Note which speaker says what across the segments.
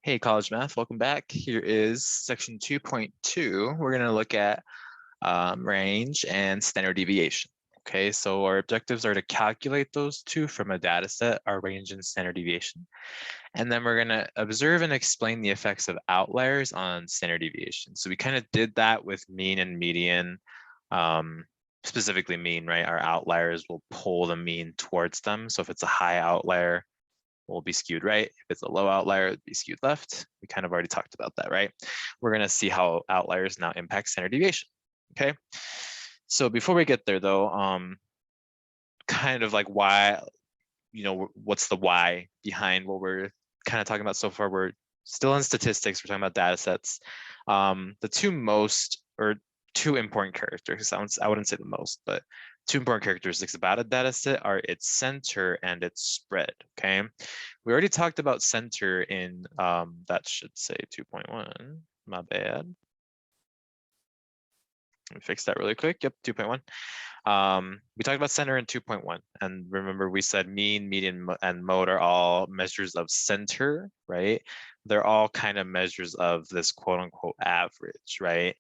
Speaker 1: Hey, College Math, welcome back. Here is section 2.2. We're going to look at range and standard deviation. Okay, so our objectives are to calculate those two from a data set, our range and standard deviation. And then we're going to observe and explain the effects of outliers on standard deviation. So we kind of did that with mean and median, specifically mean, right? Our outliers will pull the mean towards them. So if it's a high outlier, will be skewed right. If it's a low outlier, it'd be skewed left. We kind of already talked about that, right? We're going to see how outliers now impact standard deviation. Okay. So before we get there, though, kind of like why, what's the why behind what we're kind of talking about so far? We're still in statistics. We're talking about data sets. The two important characteristics, I wouldn't say the most, but two important characteristics about a data set are its center and its spread, okay? We already talked about center in, that should say 2.1, my bad. Let me fix that really quick. Yep, 2.1. We talked about center in 2.1, and remember we said mean, median, and mode are all measures of center, right? They're all kind of measures of this quote unquote average, right?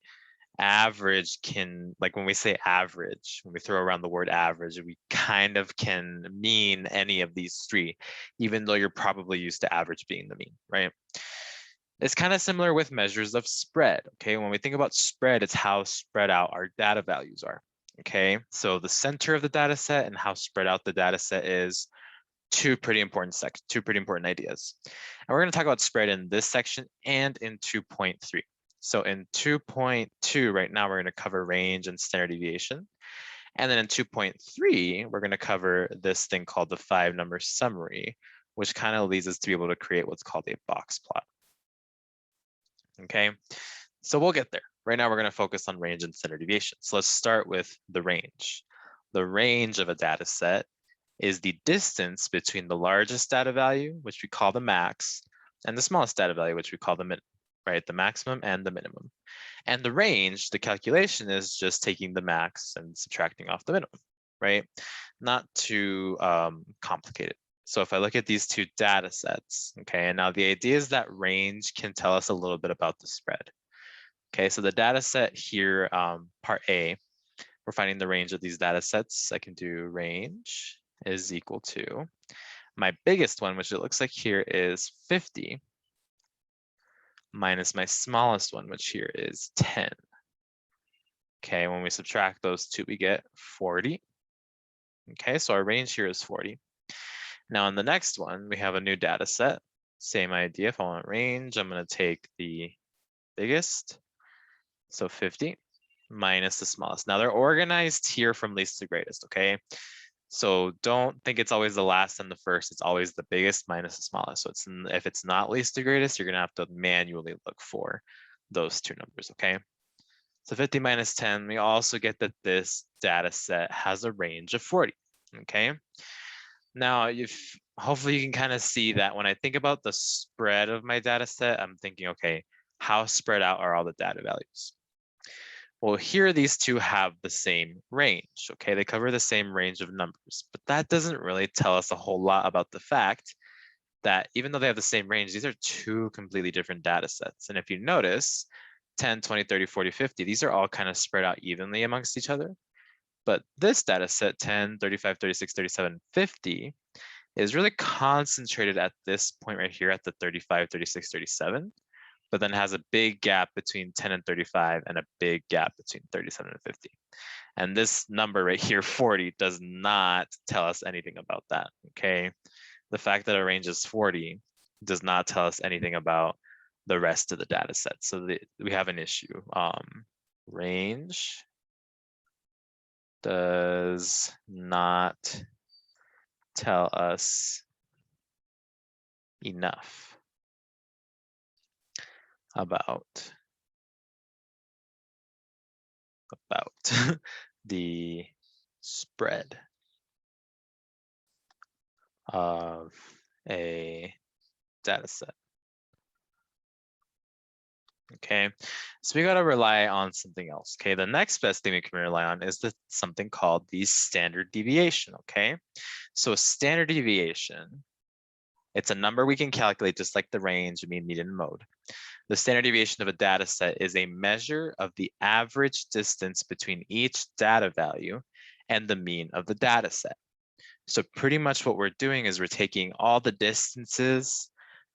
Speaker 1: Average can, like when we say average, when we throw around the word average, we kind of can mean any of these three, even though you're probably used to average being the mean, right? It's kind of similar with measures of spread, okay? When we think about spread, it's how spread out our data values are, okay? So the center of the data set and how spread out the data set is two pretty important ideas. And we're going to talk about spread in this section and in 2.3. So in 2.2, right now, we're going to cover range and standard deviation. And then in 2.3, we're going to cover this thing called the 5-number summary, which kind of leads us to be able to create what's called a box plot. Okay, so we'll get there. Right now, we're going to focus on range and standard deviation. So let's start with the range. The range of a data set is the distance between the largest data value, which we call the max, and the smallest data value, which we call the min, right? The maximum and the minimum. And the range, the calculation is just taking the max and subtracting off the minimum, right? Not too complicated. So if I look at these two data sets, okay, and now the idea is that range can tell us a little bit about the spread. Okay, so the data set here, part A, we're finding the range of these data sets. I can do range is equal to my biggest one, which it looks like here is 50, minus my smallest one, which here is 10. Okay, when we subtract those two, we get 40. Okay, so our range here is 40. Now in the next one, we have a new data set. Same idea. If I want range, I'm going to take the biggest, so 50, minus the smallest. Now they're organized here from least to greatest, okay? So don't think it's always the last and the first. It's always the biggest minus the smallest. So if it's not least to greatest, you're going to have to manually look for those two numbers, okay? So 50 minus 10, we also get that this data set has a range of 40, okay? Now, hopefully you can kind of see that when I think about the spread of my data set, I'm thinking, okay, how spread out are all the data values? Well, here these two have the same range, okay? They cover the same range of numbers, but that doesn't really tell us a whole lot about the fact that even though they have the same range, these are two completely different data sets. And if you notice, 10, 20, 30, 40, 50, these are all kind of spread out evenly amongst each other. But this data set, 10, 35, 36, 37, 50, is really concentrated at this point right here at the 35, 36, 37, but then has a big gap between 10 and 35 and a big gap between 37 and 50. And this number right here, 40, does not tell us anything about that, okay? The fact that a range is 40 does not tell us anything about the rest of the data set. So we have an issue. Range does not tell us enough about the spread of a data set. Okay, so we got to rely on something else. Okay, the next best thing we can rely on is something called the standard deviation. Okay, so standard deviation It's a number we can calculate just like the range, mean, median, and mode. The standard deviation of a data set is a measure of the average distance between each data value and the mean of the data set. So pretty much what we're doing is we're taking all the distances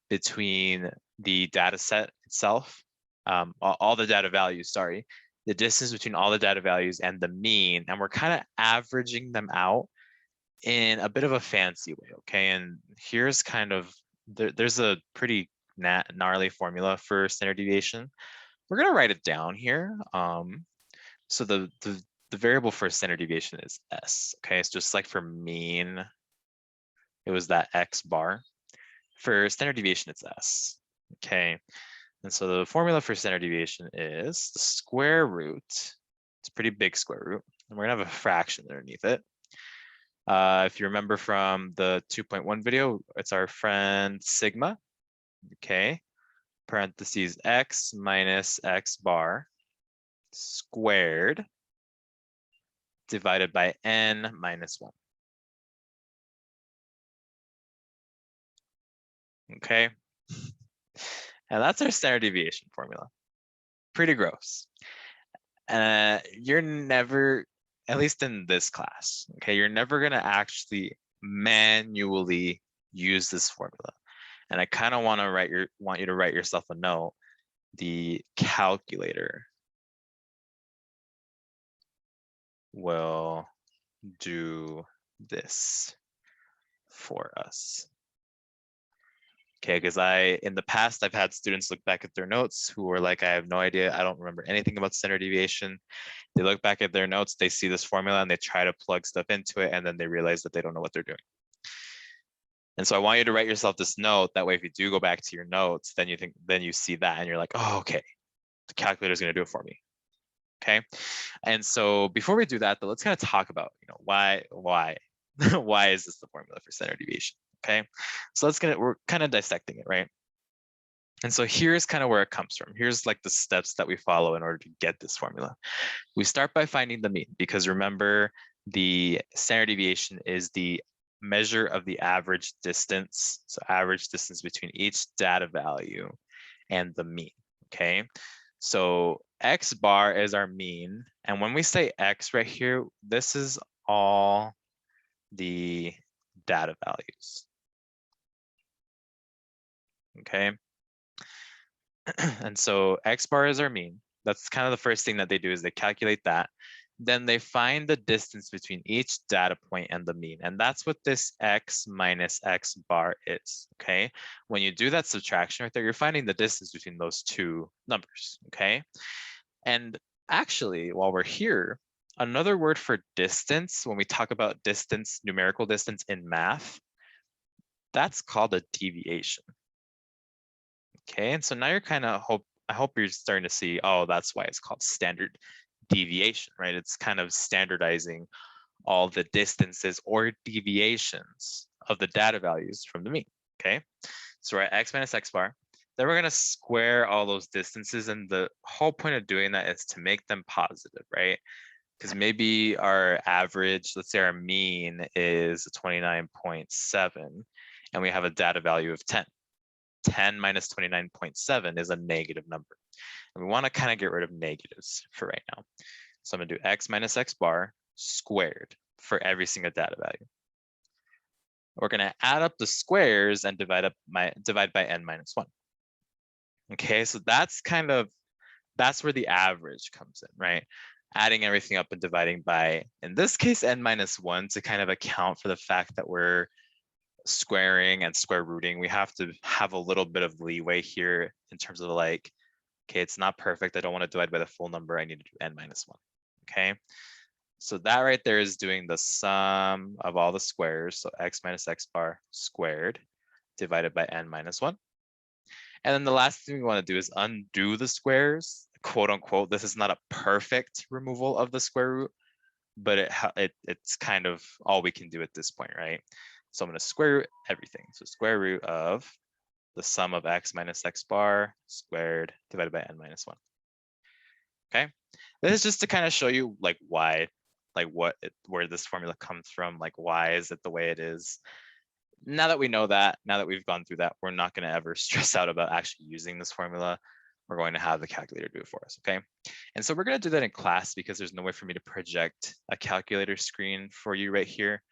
Speaker 1: between the data set itself, all the data values, sorry, the distance between all the data values and the mean, and we're kind of averaging them out in a bit of a fancy way, okay? And here's kind of, there's a pretty gnarly formula for standard deviation. We're gonna write it down here. So the variable for standard deviation is S, okay? It's just like for mean, it was that X bar. For standard deviation, it's S, okay? And so the formula for standard deviation is the square root. It's a pretty big square root, and we're gonna have a fraction underneath it. If you remember from the 2.1 video, it's our friend sigma, okay? Parentheses x minus x bar squared divided by n minus 1. Okay, and that's our standard deviation formula. Pretty gross. You're never, at least in this class, okay, you're never gonna actually manually use this formula. And I kind of want you to write yourself a note. The calculator will do this for us. Okay, because in the past, I've had students look back at their notes who were like, I have no idea, I don't remember anything about standard deviation. They look back at their notes, they see this formula and they try to plug stuff into it, and then they realize that they don't know what they're doing. And so I want you to write yourself this note. That way, if you do go back to your notes, then you see that and you're like, oh, okay, the calculator is going to do it for me. Okay. And so before we do that, though, let's kind of talk about, why why is this the formula for standard deviation? Okay. So we're kind of dissecting it, right? And so here's kind of where it comes from. Here's like the steps that we follow in order to get this formula. We start by finding the mean, because remember, the standard deviation is the measure of the average distance. So average distance between each data value and the mean, okay? So X bar is our mean. And when we say X right here, this is all the data values, okay? And so X bar is our mean. That's kind of the first thing that they do, is they calculate that. Then they find the distance between each data point and the mean. And that's what this X minus X bar is, okay? When you do that subtraction right there, you're finding the distance between those two numbers, okay? And actually, while we're here, another word for distance, when we talk about distance, numerical distance in math, that's called a deviation. Okay, and so now you're kind of I hope you're starting to see, oh, that's why it's called standard deviation, right? It's kind of standardizing all the distances or deviations of the data values from the mean, okay? So we're at X minus X bar. Then we're gonna square all those distances, and the whole point of doing that is to make them positive, right? Because maybe our average, let's say our mean is 29.7, and we have a data value of 10. 10 minus 29.7 is a negative number. And we want to kind of get rid of negatives for right now. So I'm going to do X minus X bar squared for every single data value. We're going to add up the squares and divide by n minus 1. Okay, so that's where the average comes in, right? Adding everything up and dividing by, in this case, n minus 1, to kind of account for the fact that we're squaring and square rooting. We have to have a little bit of leeway here in terms of like, okay, it's not perfect. I don't want to divide by the full number. I need to do n minus 1. Okay, so that right there is doing the sum of all the squares. So X minus X bar squared divided by n minus 1. And then the last thing we want to do is undo the squares, quote unquote. This is not a perfect removal of the square root, but it's kind of all we can do at this point, right? So I'm going to square root everything. So square root of the sum of X minus X bar squared divided by n minus 1. Okay, this is just to kind of show you like why, like where this formula comes from, like why is it the way it is. now that we know that, now that we've gone through that, we're not going to ever stress out about actually using this formula. We're going to have the calculator do it for us, okay? And so we're going to do that in class because there's no way for me to project a calculator screen for you right here.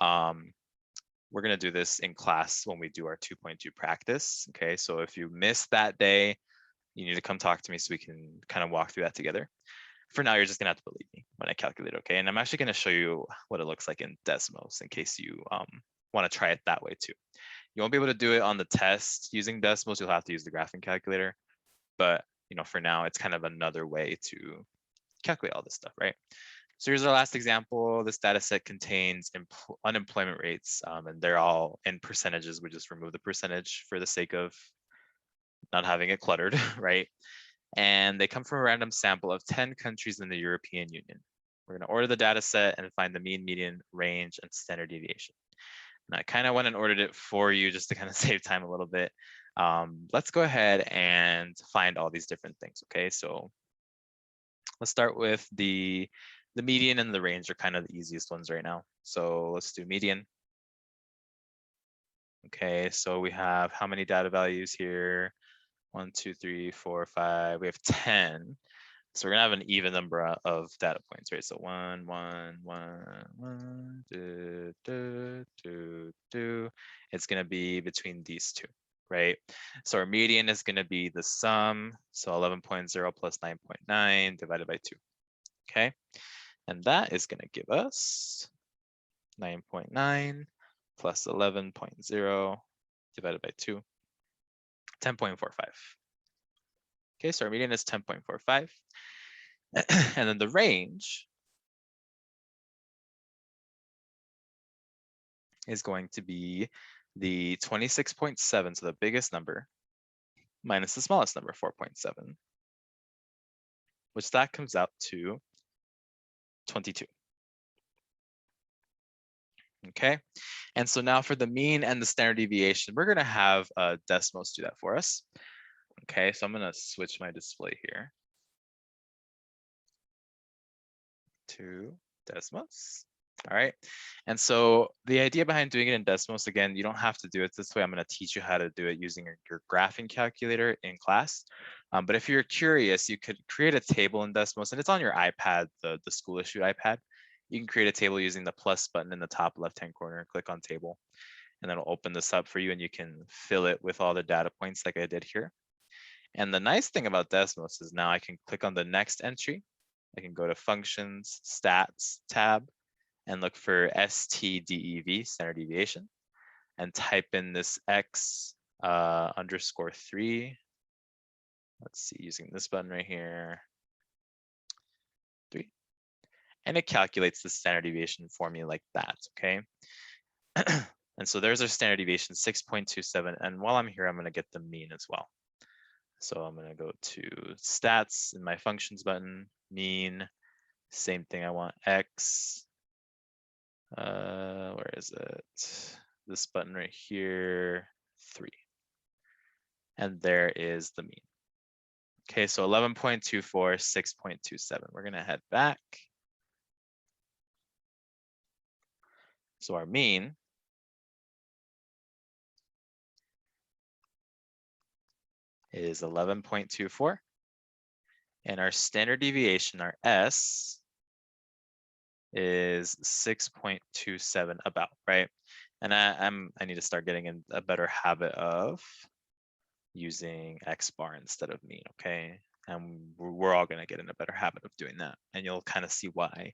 Speaker 1: We're going to do this in class when we do our 2.2 practice, okay? So if you missed that day, you need to come talk to me so we can kind of walk through that together. For now, you're just gonna have to believe me when I calculate, okay? And I'm actually gonna show you what it looks like in Desmos in case you wanna try it that way too. You won't be able to do it on the test using Desmos, you'll have to use the graphing calculator. But for now, it's kind of another way to calculate all this stuff, right? So here's our last example. This data set contains unemployment rates, and they're all in percentages. We just remove the percentage for the sake of not having it cluttered, right? And they come from a random sample of 10 countries in the European Union. We're going to order the data set and find the mean, median, range, and standard deviation. And I kind of went and ordered it for you just to kind of save time a little bit. Let's go ahead and find all these different things, okay? So let's start with the median and the range are kind of the easiest ones right now. So let's do median. Okay, so we have how many data values here? 1, 2, 3, 4, 5. We have 10. So we're gonna have an even number of data points, right? So 1, 1, 1, 1, 2, 2, 2, 2. It's gonna be between these two, right? So our median is gonna be the sum. So 11.0 plus 9.9 divided by 2. Okay, and that is gonna give us 9.9 plus 11.0 divided by 2, 10.45. Okay, so our median is 10.45. And then the range is going to be the 26.7, so the biggest number, minus the smallest number, 4.7, which that comes out to 22. Okay, and so now for the mean and the standard deviation, we're gonna have Desmos do that for us. Okay, so I'm gonna switch my display here to Desmos. All right, and so the idea behind doing it in Desmos, again, you don't have to do it this way. I'm going to teach you how to do it using your graphing calculator in class. But if you're curious, you could create a table in Desmos, and it's on your iPad, the school issue iPad. You can create a table using the plus button in the top left-hand corner and click on table, and that'll open this up for you, and you can fill it with all the data points like I did here. And the nice thing about Desmos is now I can click on the next entry. I can go to Functions, Stats tab, and look for STDEV, standard deviation, and type in this X underscore 3. Let's see, using this button right here, 3. And it calculates the standard deviation for me like that, okay? And so there's our standard deviation, 6.27. And while I'm here, I'm gonna get the mean as well. So I'm gonna go to stats in my functions button, mean, same thing, I want X. Where is it? This button right here, 3. And there is the mean. Okay, so 11.24, 6.27. We're gonna head back. So our mean is 11.24. And our standard deviation, our S, is 6.27 about, right? And I need to start getting in a better habit of using X bar instead of mean, okay? And we're all gonna get in a better habit of doing that. And you'll kind of see why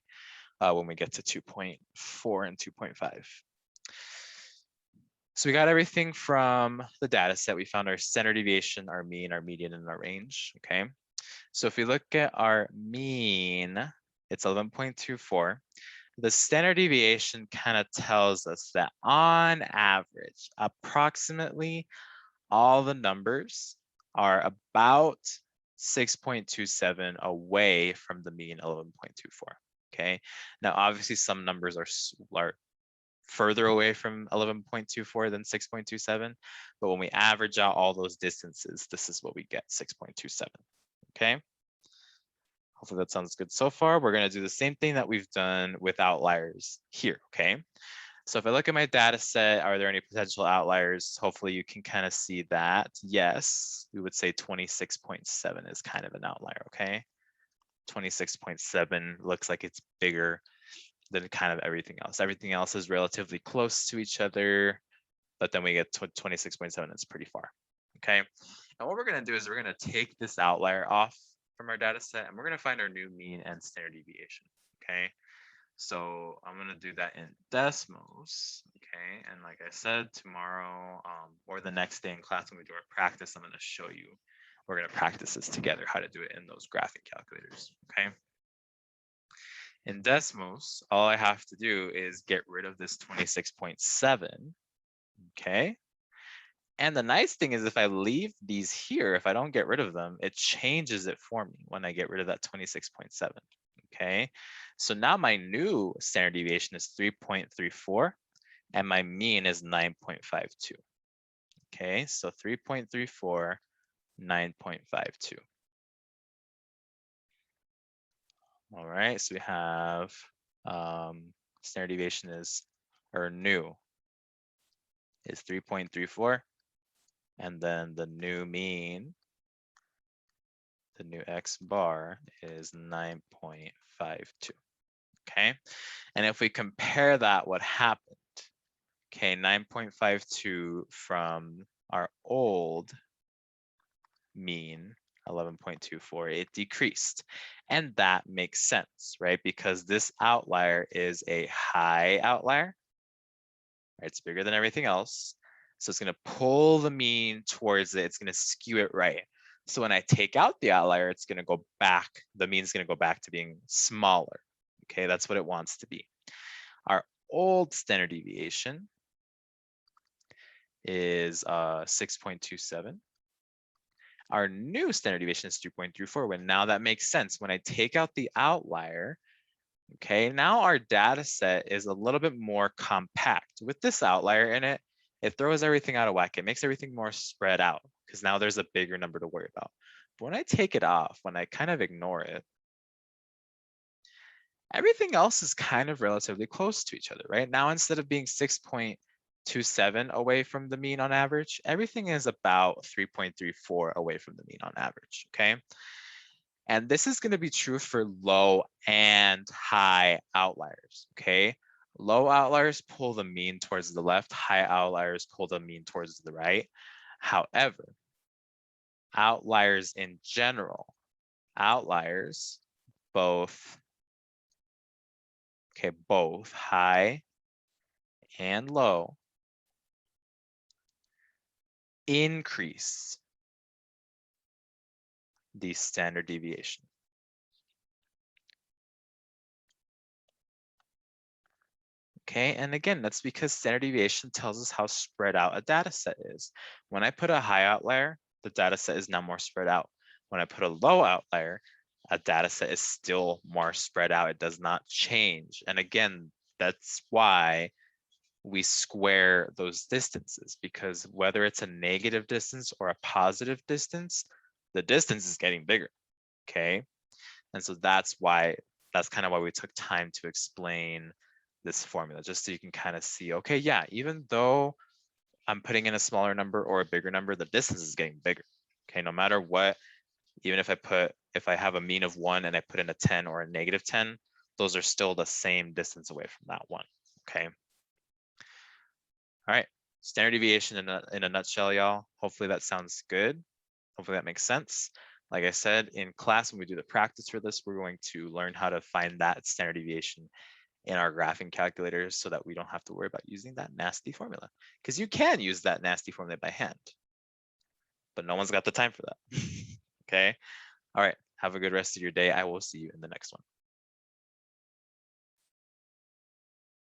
Speaker 1: when we get to 2.4 and 2.5. So we got everything from the data set. We found our standard deviation, our mean, our median, and our range, okay? So if we look at our mean, it's 11.24. The standard deviation kind of tells us that on average, approximately all the numbers are about 6.27 away from the mean 11.24, okay? Now, obviously some numbers are further away from 11.24 than 6.27, but when we average out all those distances, this is what we get, 6.27, okay? Hopefully that sounds good so far. We're gonna do the same thing that we've done with outliers here, okay? So if I look at my data set, are there any potential outliers? Hopefully you can kind of see that. Yes, we would say 26.7 is kind of an outlier, okay? 26.7 looks like it's bigger than kind of everything else. Everything else is relatively close to each other, but then we get to 26.7, it's pretty far, okay? And what we're gonna do is we're gonna take this outlier off from our data set and we're gonna find our new mean and standard deviation, okay? So I'm gonna do that in Desmos, okay? And like I said, tomorrow or the next day in class when we do our practice, I'm gonna show you, we're gonna practice this together, how to do it in those graphing calculators, okay? In Desmos, all I have to do is get rid of this 26.7, okay? And the nice thing is if I leave these here, if I don't get rid of them, it changes it for me when I get rid of that 26.7, okay? So now my new standard deviation is 3.34 and my mean is 9.52, okay? So 3.34, 9.52. All right, so we have standard deviation is, or new, is 3.34. And then the new mean, the new X bar is 9.52, okay? And if we compare that, what happened? Okay, 9.52 from our old mean, 11.24, it decreased. And that makes sense, right? Because this outlier is a high outlier, right? It's bigger than everything else. So it's gonna pull the mean towards it. It's gonna skew it right. So when I take out the outlier, it's gonna go back. The mean's gonna go back to being smaller. Okay, that's what it wants to be. Our old standard deviation is 6.27. Our new standard deviation is 2.34. When now that makes sense. When I take out the outlier, okay, now our data set is a little bit more compact. With this outlier in it, it throws everything out of whack. It makes everything more spread out because now there's a bigger number to worry about. But when I take it off, when I kind of ignore it, everything else is kind of relatively close to each other, right? Now, instead of being 6.27 away from the mean on average, everything is about 3.34 away from the mean on average, okay? And this is going to be true for low and high outliers, okay? Low outliers pull the mean towards the left, high outliers pull the mean towards the right. However, outliers in general, outliers, both high and low, increase the standard deviation. Okay, and again, that's because standard deviation tells us how spread out a data set is. When I put a high outlier, the data set is now more spread out. When I put a low outlier, a data set is still more spread out. It does not change. And again, that's why we square those distances, because whether it's a negative distance or a positive distance, the distance is getting bigger, okay? And so that's kind of why we took time to explain this formula, just so you can kind of see, okay, yeah, even though I'm putting in a smaller number or a bigger number, the distance is getting bigger. Okay, no matter what, even if I have a mean of 1 and I put in a 10 or a negative 10, those are still the same distance away from that one. Okay. All right, standard deviation in a nutshell, y'all. Hopefully that sounds good. Hopefully that makes sense. Like I said, in class, when we do the practice for this, we're going to learn how to find that standard deviation in our graphing calculators so that we don't have to worry about using that nasty formula. Because you can use that nasty formula by hand, but no one's got the time for that. Okay. All right. Have a good rest of your day. I will see you in the next one.